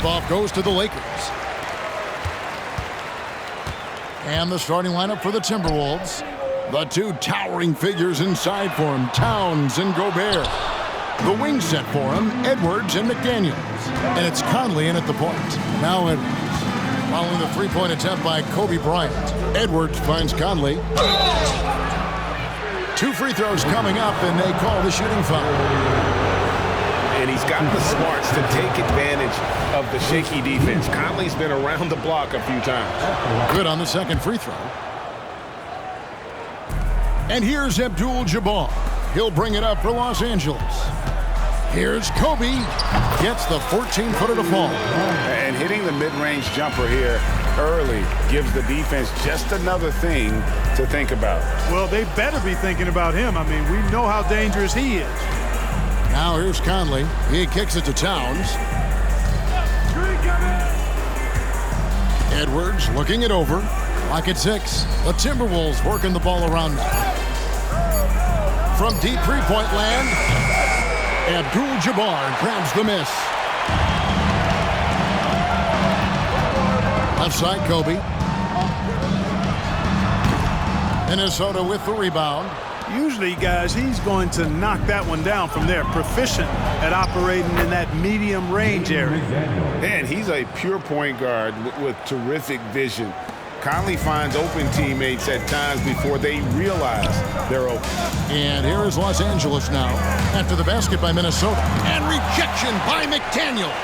Tip-off goes to the Lakers. And the starting lineup for the Timberwolves. The two towering figures inside for him, Towns and Gobert. The wing set for him, Edwards and McDaniels. And it's Conley in at the point. Now Edwards. Following the three-point attempt by Kobe Bryant. Edwards finds Conley. 2 free throws coming up, and they call the shooting foul. And he's got the smarts to take advantage of the shaky defense. Conley's been around the block a few times. Good on the second free throw. And here's Abdul-Jabbar. He'll bring it up for Los Angeles. Here's Kobe. Gets the 14-footer to fall. And hitting the mid-range jumper here early gives the defense just another thing to think about. Well, they better be thinking about him. I mean, we know how dangerous he is. Now here's Conley. He kicks it to Towns. Edwards looking it over. Lock at 6. The Timberwolves working the ball around now. From deep three-point land, Abdul-Jabbar grabs the miss. Left side, Kobe. Minnesota with the rebound. Usually, guys, he's going to knock that one down from there. Proficient at operating in that medium range area. And he's a pure point guard with terrific vision. Conley finds open teammates at times before they realize they're open. And here is Los Angeles now after the basket by Minnesota. And rejection by McDaniels.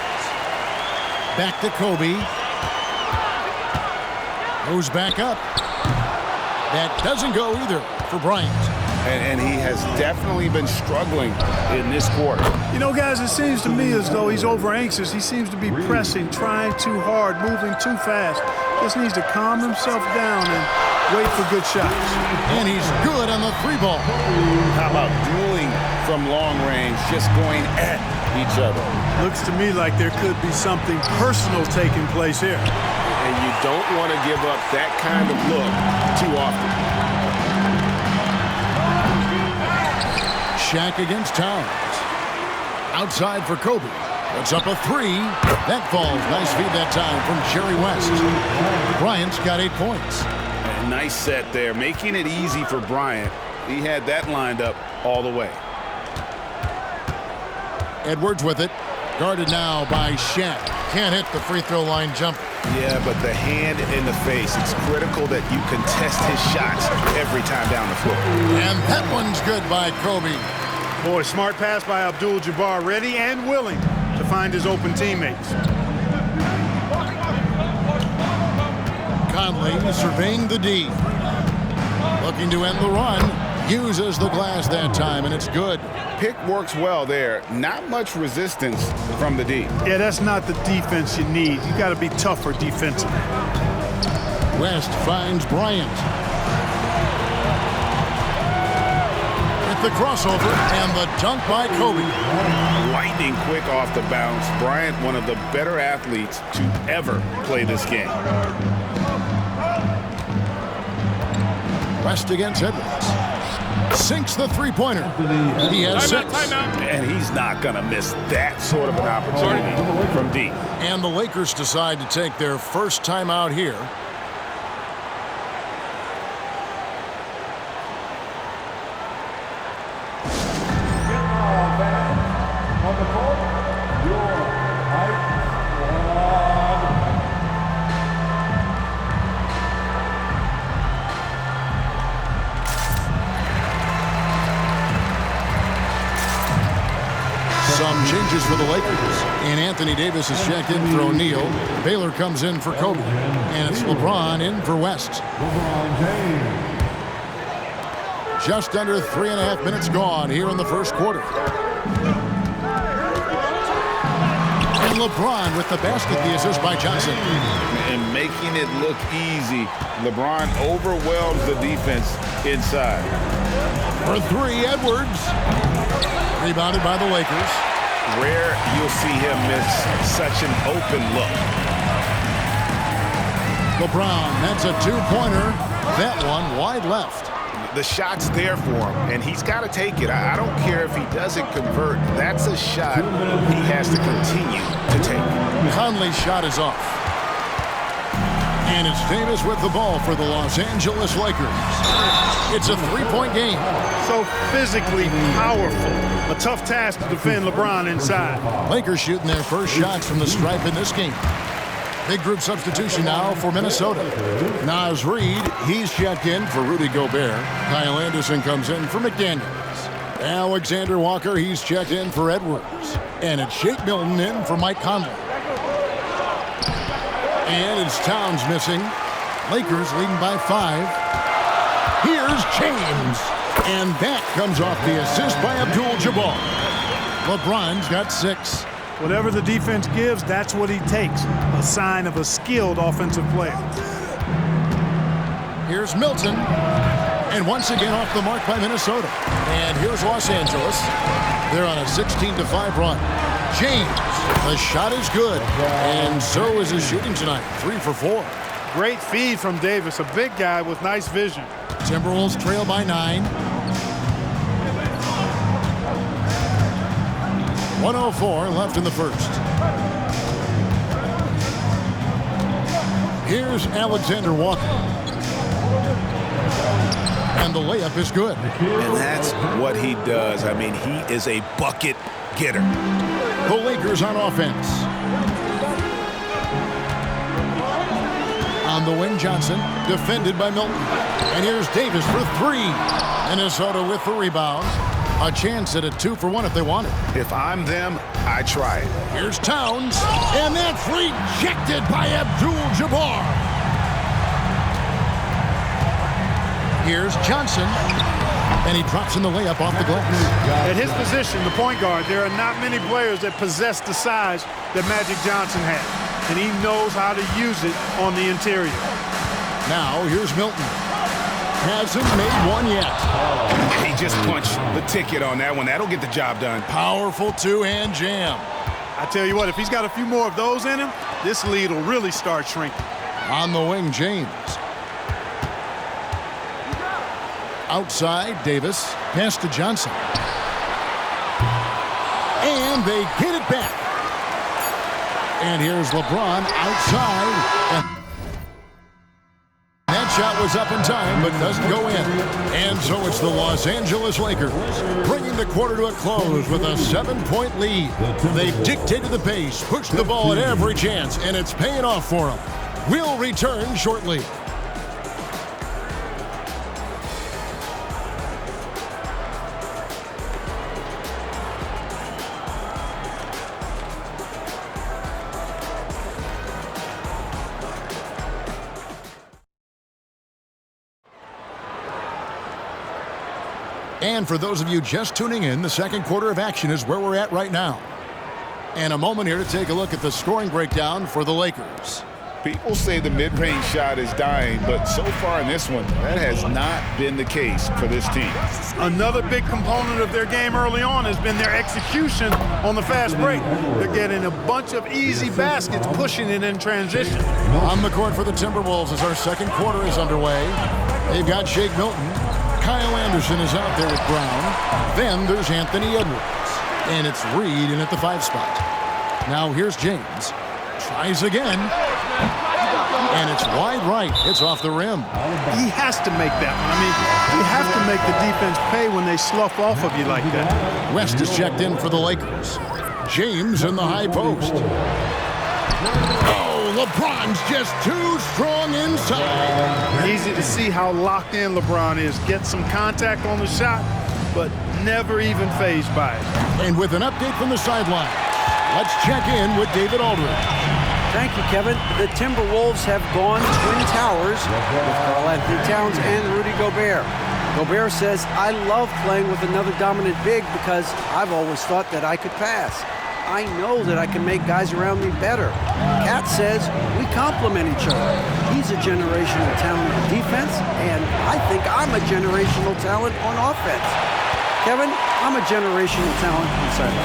Back to Kobe. Goes back up. That doesn't go either for Bryant. And he has definitely been struggling in this quarter. You know, guys, it seems to me as though he's over anxious. He seems to be pressing, trying too hard, moving too fast. Just needs to calm himself down and wait for good shots. And he's good on the 3-ball. How about dueling from long range, just going at each other? Looks to me like there could be something personal taking place here. And you don't want to give up that kind of look too often. Shaq against Towns. Outside for Kobe. Puts up a 3. That falls. Nice feed that time from Jerry West. Bryant's got 8 points. A nice set there, making it easy for Bryant. He had that lined up all the way. Edwards with it. Guarded now by Shaq. Can't hit the free throw line jumper. Yeah, but the hand in the face. It's critical that you contest his shots every time down the floor. And that one's good by Kobe. Boy, smart pass by Abdul-Jabbar, ready and willing to find his open teammates. Conley surveying the D. Looking to end the run. Uses the glass that time, and it's good. Pick works well there. Not much resistance from the D. Yeah, that's not the defense you need. You got to be tougher defensively. West finds Bryant. With the crossover and the dunk by Kobe. Lightning quick off the bounce. Bryant, one of the better athletes to ever play this game. West against Edwards. Sinks the three-pointer. He has 6. And he's not going to miss that sort of an opportunity from deep. And the Lakers decide to take their first timeout here. Some changes for the Lakers. And Anthony Davis is checked in for O'Neal. Baylor comes in for Kobe. And it's LeBron in for West. Just under 3.5 minutes gone here in the first quarter. And LeBron with the basket, the assist by Johnson. And making it look easy. LeBron overwhelms the defense inside. For 3, Edwards. Rebounded by the Lakers. Rare you'll see him miss such an open look. LeBron, that's a 2-pointer. That one wide left. The shot's there for him, and he's got to take it. I don't care if he doesn't convert. That's a shot he has to continue to take. Conley's shot is off. And it's Davis with the ball for the Los Angeles Lakers. It's a three-point game. So physically powerful. A tough task to defend LeBron inside. Lakers shooting their first shots from the stripe in this game. Big group substitution now for Minnesota. Naz Reid, he's checked in for Rudy Gobert. Kyle Anderson comes in for McDaniels. Alexander Walker, he's checked in for Edwards. And it's Shake Milton in for Mike Conley. And it's Towns missing. Lakers leading by 5. Here's James. And that comes off the assist by Abdul-Jabbar. LeBron's got 6. Whatever the defense gives, that's what he takes. A sign of a skilled offensive player. Here's Milton. And once again off the mark by Minnesota. And here's Los Angeles. They're on a 16-5 run. James, the shot is good. And so is his shooting tonight. 3 for 4. Great feed from Davis, a big guy with nice vision. Timberwolves trail by 9. 1:04 left in the first. Here's Alexander Walker. And the layup is good. And that's what he does. I mean, he is a bucket getter. The Lakers on offense. On the wing, Johnson, defended by Milton. And here's Davis for 3. Minnesota with the rebound. A chance at a 2 for 1 if they want it. If I'm them, I try it. Here's Towns. And that's rejected by Abdul-Jabbar. Here's Johnson. And he drops in the layup off the glass. At his position, the point guard, there are not many players that possess the size that Magic Johnson has. And he knows how to use it on the interior. Now, here's Milton. Hasn't made one yet. He just punched the ticket on that one. That'll get the job done. Powerful two-hand jam. I tell you what, if he's got a few more of those in him, this lead will really start shrinking. On the wing, James. Outside, Davis. Pass to Johnson. And they get it back. And here's LeBron outside. And that shot was up in time, but doesn't go in. And so it's the Los Angeles Lakers bringing the quarter to a close with a 7-point lead. They've dictated the pace, pushed the ball at every chance, and it's paying off for them. We'll return shortly. And for those of you just tuning in, the second quarter of action is where we're at right now. And a moment here to take a look at the scoring breakdown for the Lakers. People say the mid-range shot is dying, but so far in this one, that has not been the case for this team. Another big component of their game early on has been their execution on the fast break. They're getting a bunch of easy baskets, pushing it in transition. On the court for the Timberwolves as our second quarter is underway. They've got Shake Milton. Kyle Anderson is out there with Brown. Then there's Anthony Edwards. And it's Reid in at the 5 spot. Now here's James. Tries again. And it's wide right. It's off the rim. He has to make that one. I mean, you have to make the defense pay when they slough off of you like that. West is checked in for the Lakers. James in the high post. Oh, LeBron's just too strong inside. Easy to see how locked in LeBron is. Gets some contact on the shot, but never even fazed by it. And with an update from the sideline, let's check in with David Aldridge. Thank you, Kevin. The Timberwolves have gone Twin Towers with Karl-Anthony Towns and Rudy Gobert. Gobert says, I love playing with another dominant big because I've always thought that I could pass. I know that I can make guys around me better. Cat says we complement each other. He's a generational talent on defense, and I think I'm a generational talent on offense. Kevin, I'm a generational talent inside.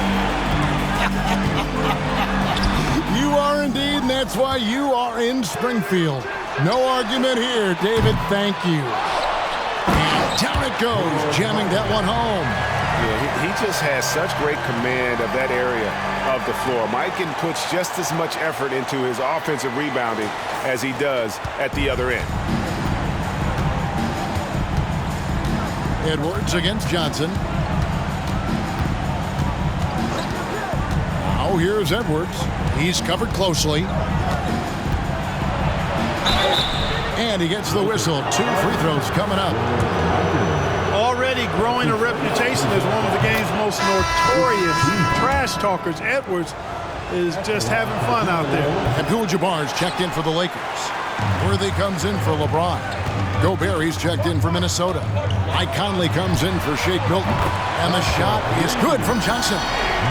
You are indeed, and that's why you are in Springfield. No argument here, David. Thank you. And Down it goes, jamming that one home. Yeah, he just has such great command of that area of the floor. Mikan puts just as much effort into his offensive rebounding as he does at the other end. Edwards against Johnson. Now here's Edwards. He's covered closely. And he gets the whistle. 2 free throws coming up. Already growing a reputation as one of the game's most notorious trash talkers, Edwards is just having fun out there. Abdul-Jabbar's checked in for the Lakers. Worthy comes in for LeBron. Gobert, he's checked in for Minnesota. Mike Conley comes in for Shake Milton. And the shot is good from Johnson.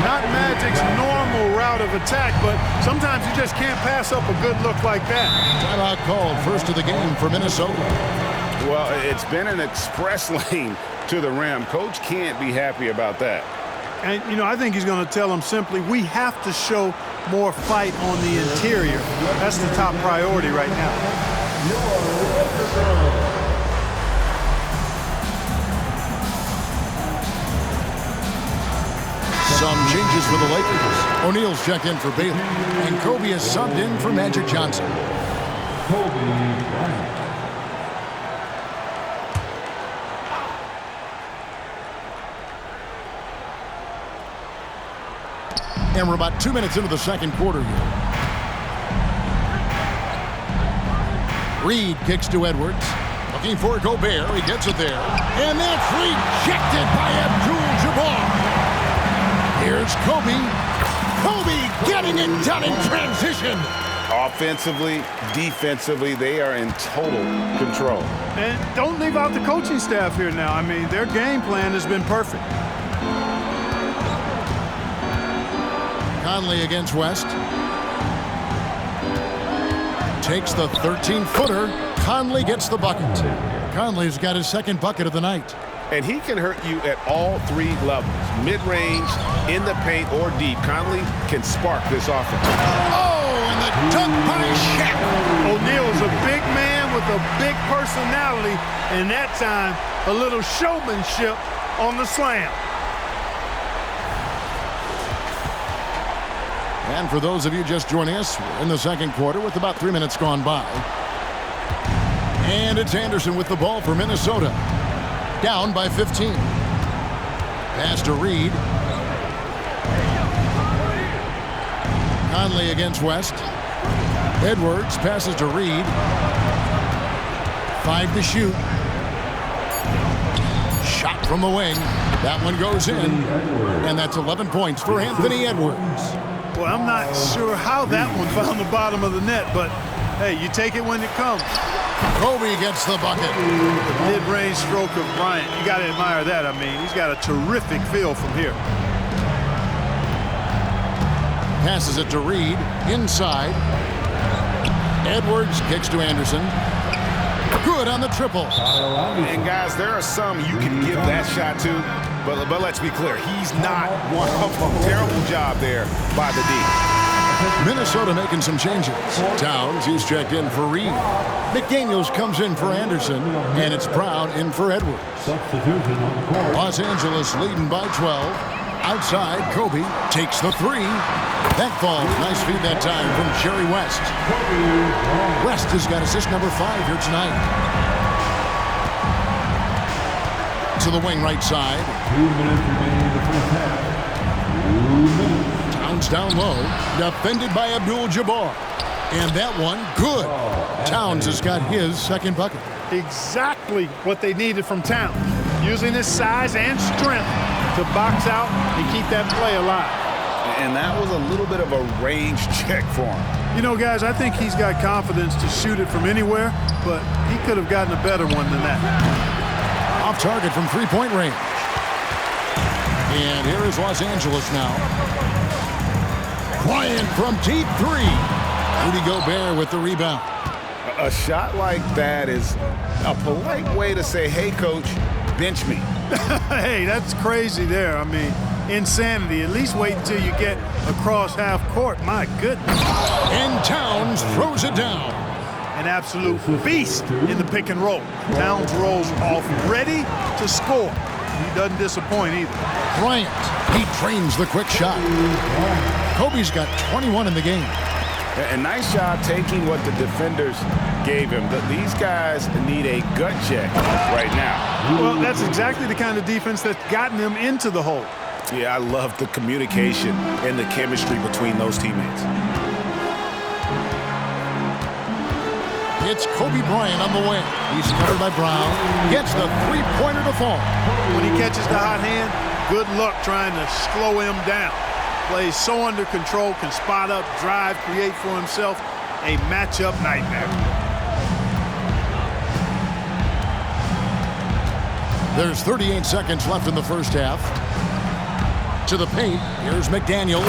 Not Magic's normal route of attack, but sometimes you just can't pass up a good look like that. Timeout called, first of the game for Minnesota. Well, it's been an express lane to the rim. Coach can't be happy about that. And, you know, I think he's going to tell them simply, we have to show more fight on the interior. That's the top priority right now. Some changes for the Lakers. O'Neal's checked in for Bailey, and Kobe is subbed in for Magic Johnson. Kobe Bryant. And we're about 2 minutes into the second quarter here. Reed kicks to Edwards. Looking for Gobert. He gets it there. And that's rejected by Abdul-Jabbar. Here's Kobe. Kobe getting it done in transition. Offensively, defensively, they are in total control. And don't leave out the coaching staff here now. I mean, their game plan has been perfect. Conley against West. Takes the 13-footer. Conley gets the bucket. Conley's got his second bucket of the night. And he can hurt you at all 3 levels. Mid-range, in the paint, or deep. Conley can spark this offense. Oh, and the dunk by Shaq. O'Neal is a big man with a big personality, and that time, a little showmanship on the slam. And for those of you just joining us, we're in the second quarter with about 3 minutes gone by. And it's Anderson with the ball for Minnesota. Down by 15. Pass to Reed. Conley against West. Edwards passes to Reed. 5 to shoot. Shot from the wing. That one goes in. And that's 11 points for Anthony Edwards. Well, I'm not sure how that one found the bottom of the net, but hey, you take it when it comes. Kobe gets the bucket. Mid-range stroke of Bryant. You got to admire that. I mean, he's got a terrific feel from here. Passes it to Reed. Inside. Edwards kicks to Anderson. Good on the triple. And guys, there are some you can give that shot to, but let's be clear, he's not one of them. Terrible job there by the D. Minnesota making some changes. Towns, he's checked in for Reed. McDaniels comes in for Anderson, and it's Brown in for Edwards. Substitution on the court. Los Angeles leading by 12. Outside, Kobe takes the 3. That falls. Nice feed that time from Jerry West. West has got assist number 5 here tonight. To the wing right side. 2 minutes remaining in the first half. 2 minutes. Towns down low. Defended by Abdul-Jabbar. And that one, good. Towns has got his second bucket. Exactly what they needed from Towns. Using his size and strength to box out and keep that play alive. And that was a little bit of a range check for him. You know, guys, I think he's got confidence to shoot it from anywhere, but he could have gotten a better one than that. Off target from three-point range. And here is Los Angeles now. Bryant from deep 3. Rudy Gobert with the rebound. A shot like that is a polite way to say, hey, coach, bench me. Hey, that's crazy there. I mean, insanity. At least wait until you get across half court. My goodness. And Towns throws it down. And an absolute beast in the pick and roll. Towns rolls off ready to score. He doesn't disappoint either. Bryant, he trains the quick shot. Kobe's got 21 in the game. A nice job taking what the defenders gave him. These guys need a gut check right now. Well, that's exactly the kind of defense that's gotten them into the hole. Yeah, I love the communication and the chemistry between those teammates. It's Kobe Bryant on the wing. He's covered by Brown. Gets the three-pointer to fall. When he catches the hot hand, good luck trying to slow him down. Plays so under control, can spot up, drive, create for himself. A matchup nightmare. There's 38 seconds left in the first half. To the paint, here's McDaniels.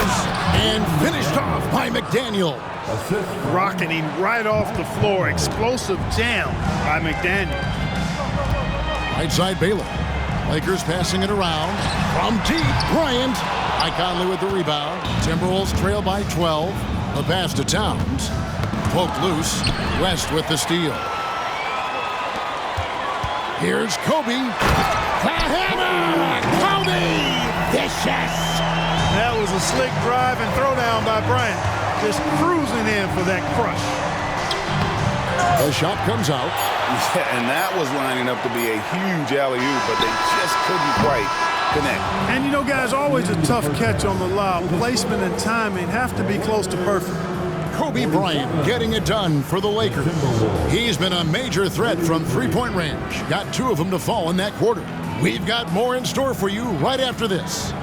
And finished off by McDaniel. Rocketing right off the floor. Explosive jam by McDaniel. Right side Baylor. Lakers passing it around. From deep, Bryant. Mike Conley with the rebound. Timberwolves trail by 12. A pass to Towns. Poked loose. West with the steal. Here's Kobe. The hammer! Kobe! Vicious! That was a slick drive and throwdown by Bryant. Just cruising in for that crush. The shot comes out. Yeah, and that was lining up to be a huge alley-oop, but they just couldn't quite connect. And you know, guys, always a tough catch on the lob. Placement and timing have to be close to perfect. Kobe Bryant getting it done for the Lakers. He's been a major threat from three-point range. Got two of them to fall in that quarter. We've got more in store for you right after this.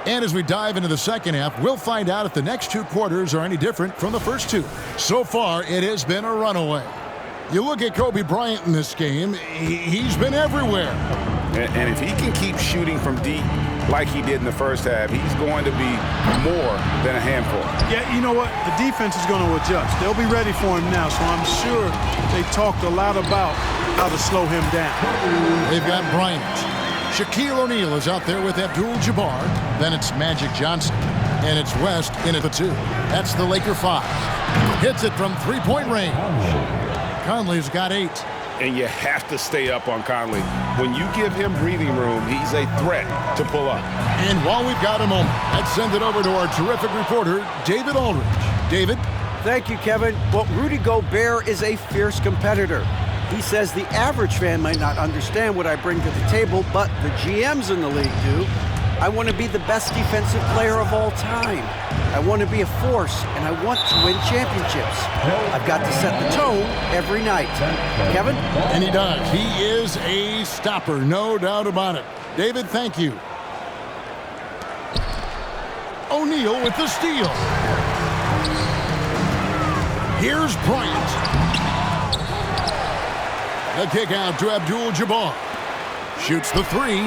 And as we dive into the second half, we'll find out if the next two quarters are any different from the first two. So far, it has been a runaway. You look at Kobe Bryant in this game, he's been everywhere. And if he can keep shooting from deep like he did in the first half, he's going to be more than a handful. Yeah, you know what? The defense is going to adjust. They'll be ready for him now, so I'm sure they talked a lot about how to slow him down. They've got Bryant. Shaquille O'Neal is out there with Abdul-Jabbar. Then it's Magic Johnson. And it's West in at the two. That's the Laker 5. Hits it from three-point range. Conley's got 8. And you have to stay up on Conley. When you give him breathing room, he's a threat to pull up. And while we've got a moment, let's send it over to our terrific reporter, David Aldridge. David? Thank you, Kevin. Well, Rudy Gobert is a fierce competitor. He says the average fan might not understand what I bring to the table, but the GMs in the league do. I want to be the best defensive player of all time. I want to be a force, and I want to win championships. I've got to set the tone every night. Kevin? And he does. He is a stopper, no doubt about it. David, thank you. O'Neal with the steal. Here's Bryant. The kick out to Abdul-Jabbar. Shoots the three.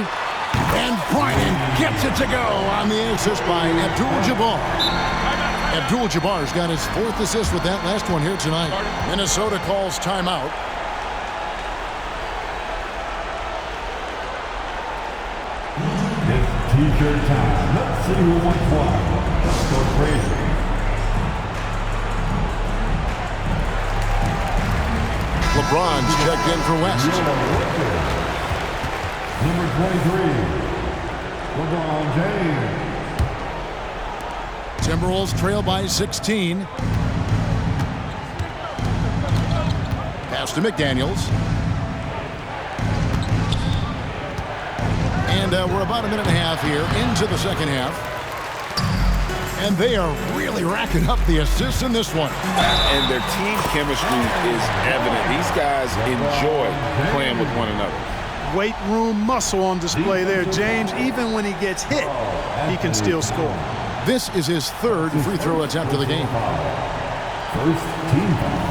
And Bryant gets it to go on the assist by Abdul-Jabbar. Abdul-Jabbar's got his 4th assist with that last one here tonight. Minnesota calls timeout. It's T-shirt time. Let's see who wants one. Let's go crazy. LeBron's checked in for West. Number 23, LeBron James. Timberwolves trail by 16. Pass to McDaniels. And we're about a minute and a half here into the second half. And they are really racking up the assists in this one. And their team chemistry is evident. These guys enjoy playing with one another. Weight room muscle on display there, James. Even when he gets hit, he can still score. This is his third free throw attempt of the game. First team foul.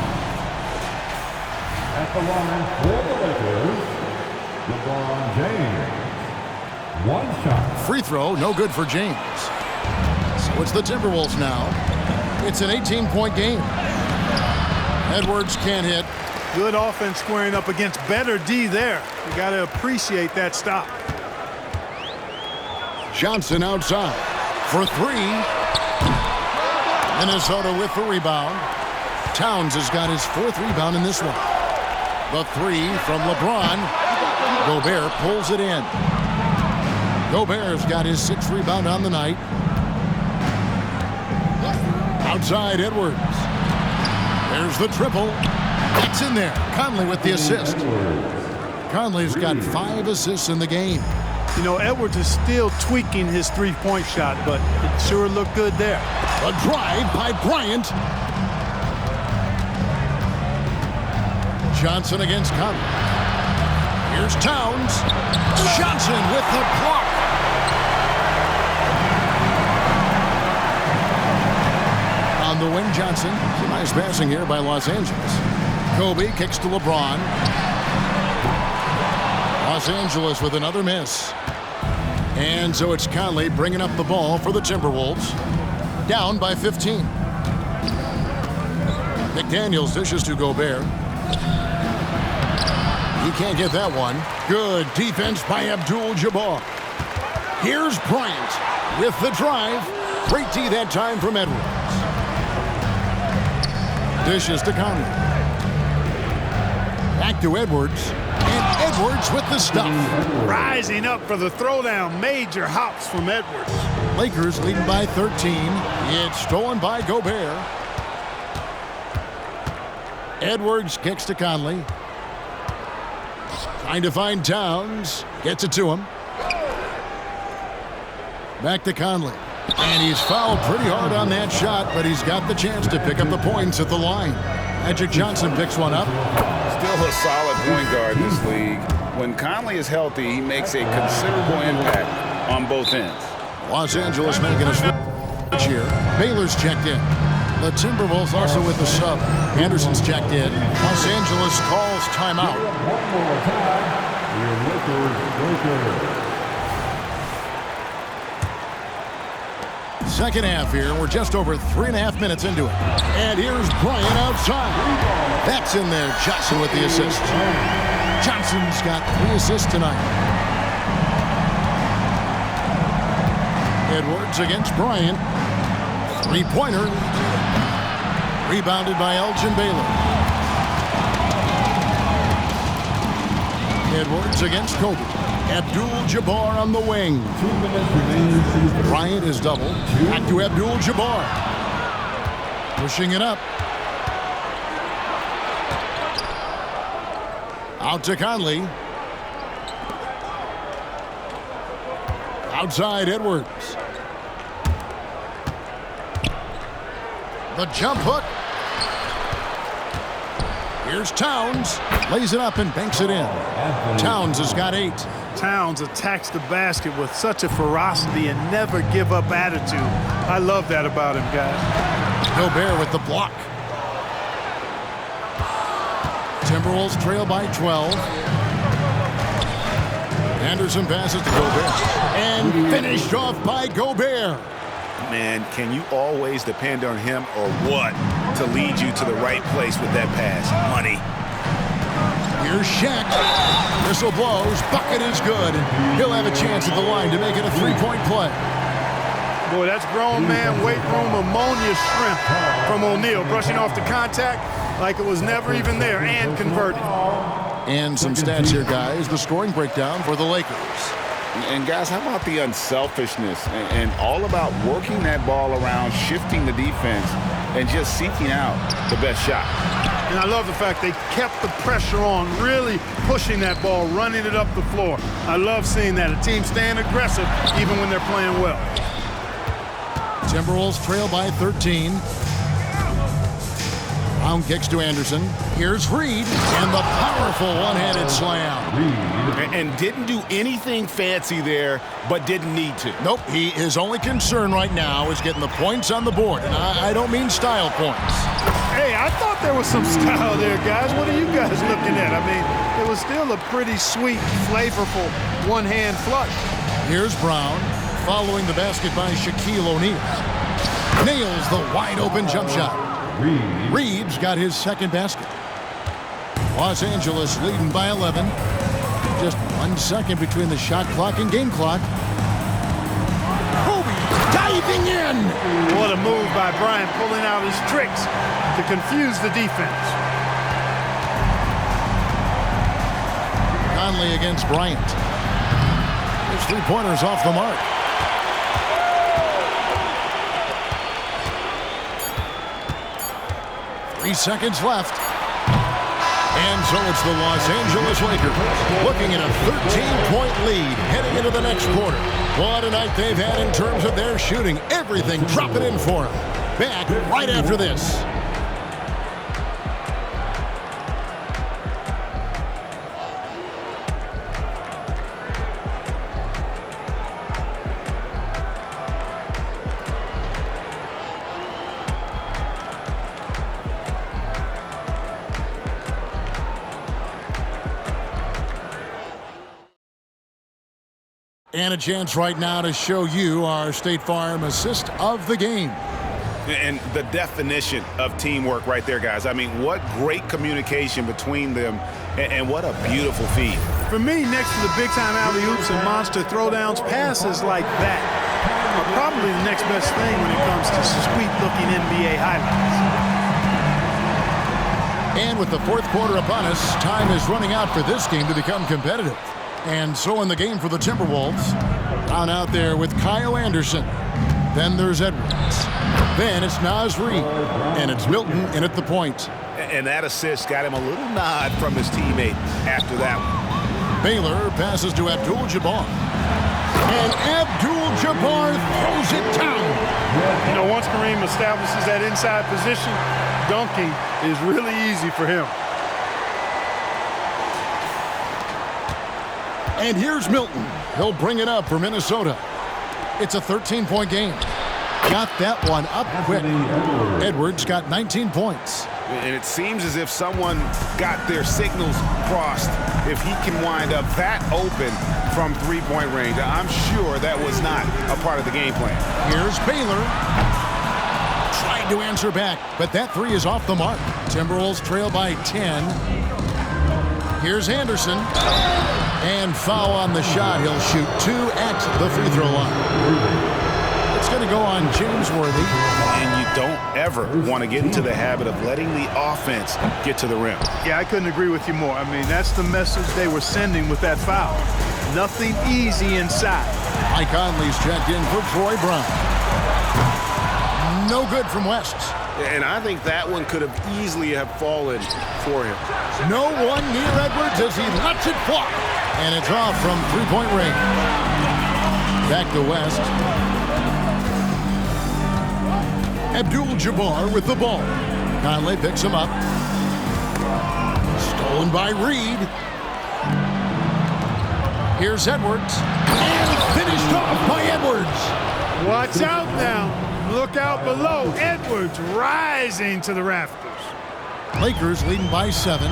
At the line for the Lakers, LeBron James. One shot. Free throw, no good for James. So it's the Timberwolves now. It's an 18-point game. Edwards can't hit. Good offense squaring up against better D there. You got to appreciate that stop. Johnson outside for three. Minnesota with the rebound. Towns has got his fourth rebound in this one. The three from LeBron. Gobert pulls it in. Gobert's got his sixth rebound on the night. Outside Edwards. There's the triple. That's in there. Conley with the assist. Conley's got 5 assists in the game. You know, Edwards is still tweaking his three-point shot, but it sure looked good there. A drive by Bryant. Johnson against Conley. Here's Towns. Johnson with the block. On the wing, Johnson. Some nice passing here by Los Angeles. Kobe kicks to LeBron. Los Angeles with another miss. And so it's Conley bringing up the ball for the Timberwolves. Down by 15. McDaniels dishes to Gobert. He can't get that one. Good defense by Abdul-Jabbar. Here's Bryant with the drive. Great D that time from Edwards. Dishes to Conley. Back to Edwards. And Edwards with the stuff. Rising up for the throwdown. Major hops from Edwards. Lakers leading by 13. It's stolen by Gobert. Edwards kicks to Conley. Trying to find Towns. Gets it to him. Back to Conley. And he's fouled pretty hard on that shot, but he's got the chance to pick up the points at the line. Magic Johnson picks one up. Still a solid point guard in this league. When Conley is healthy, he makes a considerable impact on both ends. Los Angeles making a switch here. Baylor's checked in. The Timberwolves also with the sub. Anderson's checked in. Los Angeles calls timeout. One more time. Your Lakers. Second half here. We're just over 3.5 minutes into it. And here's Bryant outside. That's in there. Johnson with the assist. Johnson's got 3 assists tonight. Edwards against Bryant. Three-pointer. Rebounded by Elgin Baylor. Edwards against Kobe. Abdul-Jabbar on the wing. 2 minutes remaining. Bryant is doubled. Back to Abdul-Jabbar. Pushing it up. Out to Conley. Outside Edwards. The jump hook. Here's Towns. Lays it up and banks it in. Towns has got 8. Towns attacks the basket with such a ferocity and never give up attitude. I love that about him, guys. Gobert with the block. Timberwolves trail by 12. Anderson passes to Gobert. And finished off by Gobert. Man, can you always depend on him or what to lead you to the right place with that pass? Money. Here's Shaq. Whistle blows. Bucket is good. He'll have a chance at the line to make it a 3-point play. Boy, that's grown man weight room ammonia shrimp from O'Neal. Brushing off the contact like it was never even there and converting. And some stats here, guys. The scoring breakdown for the Lakers. And guys, how about the unselfishness and all about working that ball around, shifting the defense, and just seeking out the best shot. And I love the fact they kept the pressure on, really pushing that ball, running it up the floor. I love seeing that. A team staying aggressive even when they're playing well. Timberwolves trail by 13. Brown kicks to Anderson. Here's Reed, and the powerful one-handed slam. And didn't do anything fancy there, but didn't need to. Nope, his only concern right now is getting the points on the board, and I don't mean style points. Hey, I thought there was some style there, guys. What are you guys looking at? I mean, it was still a pretty sweet, flavorful one-hand flush. Here's Brown, following the basket by Shaquille O'Neal. Nails the wide-open jump shot. Reed's got his second basket. Los Angeles leading by 11. Just 1 second between the shot clock and game clock. Kobe diving in. What a move by Bryant, pulling out his tricks to confuse the defense. Conley against Bryant. His three-pointers off the mark. Three seconds left. And so it's the Los Angeles Lakers looking at a 13-point lead heading into the next quarter. What a night they've had in terms of their shooting. Everything dropping in for them. Back right after this. And a chance right now to show you our State Farm assist of the game. And the definition of teamwork right there, guys. I mean, what great communication between them, and what a beautiful feed. For me, next to the big-time alley-oops and monster throwdowns, passes like that are probably the next best thing when it comes to sweet-looking NBA highlights. And with the fourth quarter upon us, time is running out for this game to become competitive. And so in the game for the Timberwolves, down out there with Kyle Anderson. Then there's Edwards. Then it's Naz Reid. And it's Milton in at the point. And that assist got him a little nod from his teammate after that one. Baylor passes to Abdul-Jabbar. And Abdul-Jabbar throws it down. You know, once Kareem establishes that inside position, dunking is really easy for him. And here's Milton. He'll bring it up for Minnesota. It's a 13-point game. Got that one up quick. Edwards got 19 points. And it seems as if someone got their signals crossed if he can wind up that open from three-point range. I'm sure that was not a part of the game plan. Here's Baylor. Tried to answer back, but that three is off the mark. Timberwolves trail by 10. Here's Anderson. And foul on the shot. He'll shoot 2 at the free throw line. It's going to go on James Worthy. And you don't ever want to get into the habit of letting the offense get to the rim. Yeah, I couldn't agree with you more. I mean, that's the message they were sending with that foul. Nothing easy inside. Mike Conley's checked in for Troy Brown. No good from West. And I think that one could have easily have fallen for him. No one near Edwards as he lets it fly. And it's off from three-point range. Back to West. Abdul-Jabbar with the ball. Conley picks him up. Stolen by Reed. Here's Edwards. And finished off by Edwards. Watch out now. Look out below. Edwards rising to the rafters. Lakers leading by 7.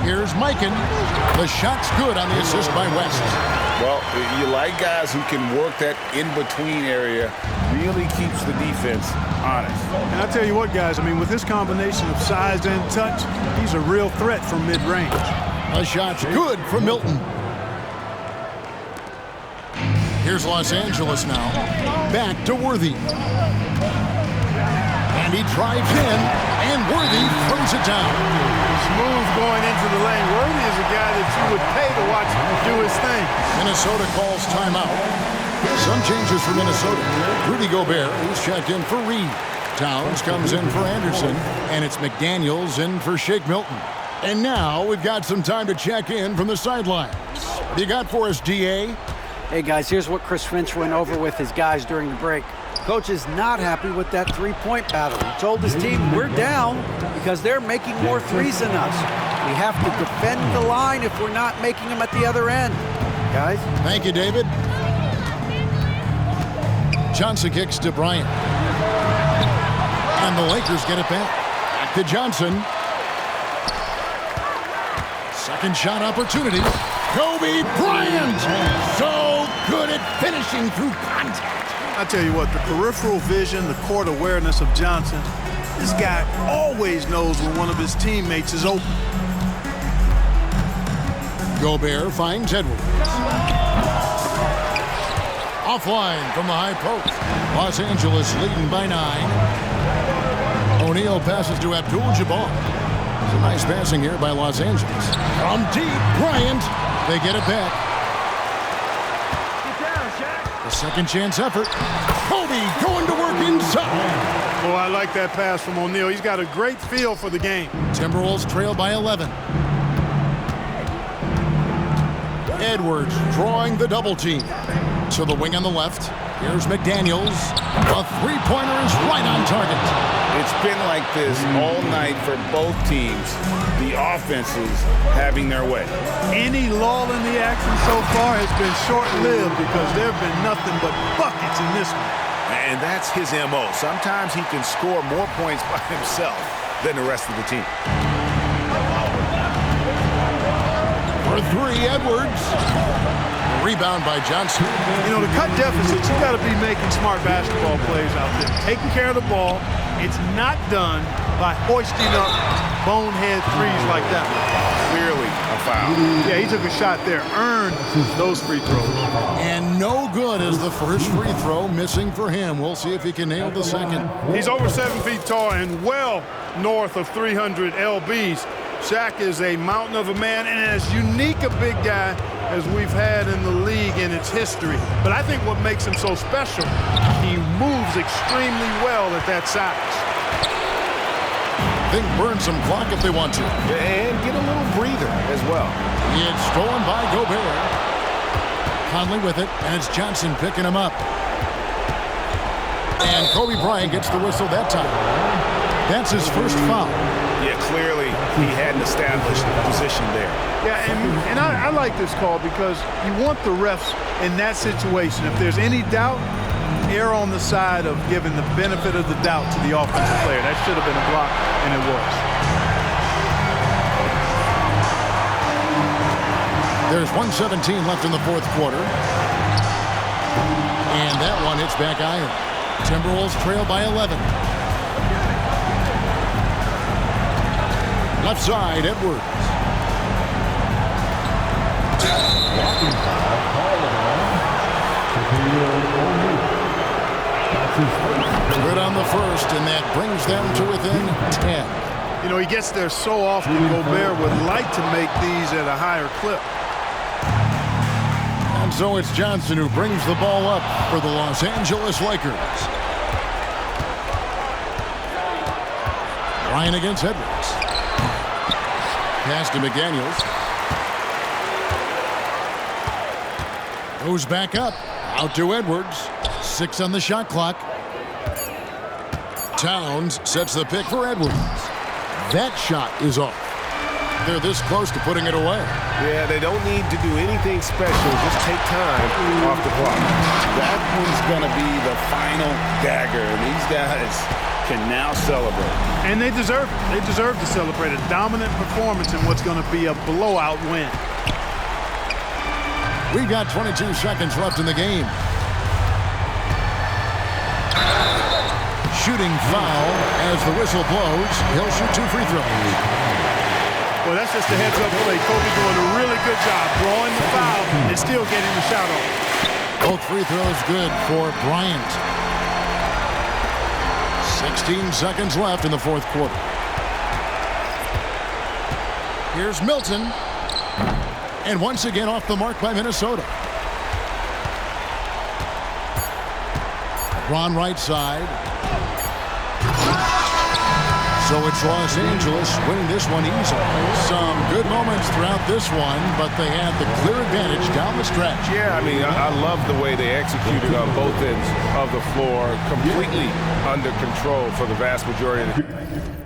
Here's Mikan. The shot's good on the assist by West. Well, you like guys who can work that in-between area, really keeps the defense honest. And I tell you what, guys, I mean, with this combination of size and touch, he's a real threat from mid-range. The shot's good for Milton. Here's Los Angeles now. Back to Worthy. And he drives in, and Worthy throws it down. Smooth going into the lane. Worthy is a guy that that you would pay to watch do his thing. Minnesota calls timeout. Some changes for Minnesota. Rudy Gobert, he's checked in for Reed. Towns comes in for Anderson, and it's McDaniels in for Shake Milton. And now we've got some time to check in from the sidelines. What do you got for us, DA? Hey, guys, here's what Chris Finch went over with his guys during the break. Coach is not happy with that three-point battle. He told his team, we're down because they're making more threes than us. We have to defend the line if we're not making them at the other end. Guys? Thank you, David. Johnson kicks to Bryant. And the Lakers get it back. Back to Johnson. Second shot opportunity. Kobe Bryant! So good at finishing through contact. I tell you what, the peripheral vision, the court awareness of Johnson, this guy always knows when one of his teammates is open. Gobert finds Edwards. Offline from the high post. Los Angeles leading by 9. O'Neal passes to Abdul-Jabbar. Some nice passing here by Los Angeles. From deep, Bryant. They get it back. A second chance effort. Kobe going to work inside. Oh, I like that pass from O'Neal. He's got a great feel for the game. Timberwolves trail by 11. Edwards drawing the double team. To the wing on the left. Here's McDaniels. A three-pointer is right on target. It's been like this all night for both teams. The offenses having their way. Any lull in the action so far has been short-lived because there have been nothing but buckets in this one. And that's his MO. Sometimes he can score more points by himself than the rest of the team. For three, Edwards. Rebound by Johnson. You know, to cut deficits, you got to be making smart basketball plays out there. Taking care of the ball. It's not done by hoisting up bonehead threes like that. Clearly a foul. Yeah, he took a shot there. Earned those free throws. And no good as the first free throw missing for him. We'll see if he can nail the second. He's over 7 feet tall and well north of 300 lbs. Shaq is a mountain of a man and as unique a big guy as we've had in the league in its history. But I think what makes him so special, he moves extremely well at that size. They can burn some clock if they want to. And get a little breather as well. It's stolen by Gobert. Conley with it, and it's Johnson picking him up. And Kobe Bryant gets the whistle that time. That's his first foul. Yeah, clearly he had an established position there. Yeah, and I like this call because you want the refs in that situation. If there's any doubt, err on the side of giving the benefit of the doubt to the offensive player. That should have been a block, and it was. There's 1:17 left in the fourth quarter. And that one hits back iron. Timberwolves trail by 11. Left side, Edwards. Good on the first, and that brings them to within 10. You know, he gets there so often. Gobert would like to make these at a higher clip. And so it's Johnson who brings the ball up for the Los Angeles Lakers. Ryan against Edwards. Pass to McDaniels. Goes back up. Out to Edwards. 6 on the shot clock. Towns sets the pick for Edwards. That shot is off. They're this close to putting it away. Yeah, they don't need to do anything special. Just take time off the clock. That one's going to be the final dagger, and these guys can now celebrate. And they deserve it. They deserve to celebrate a dominant performance in what's going to be a blowout win. We've got 22 seconds left in the game. Shooting foul as the whistle blows. He'll shoot 2 free throws. Well, that's just a heads-up play. Kobe doing a really good job drawing the foul and still getting the shot off. Both free throws good for Bryant. 16 seconds left in the fourth quarter. Here's Milton. And once again off the mark by Minnesota. LeBron right side. So it's Los Angeles winning this one easily. Some good moments throughout this one, but they had the clear advantage down the stretch. Yeah, I mean, I love the way they executed on both ends of the floor, completely under control for the vast majority of the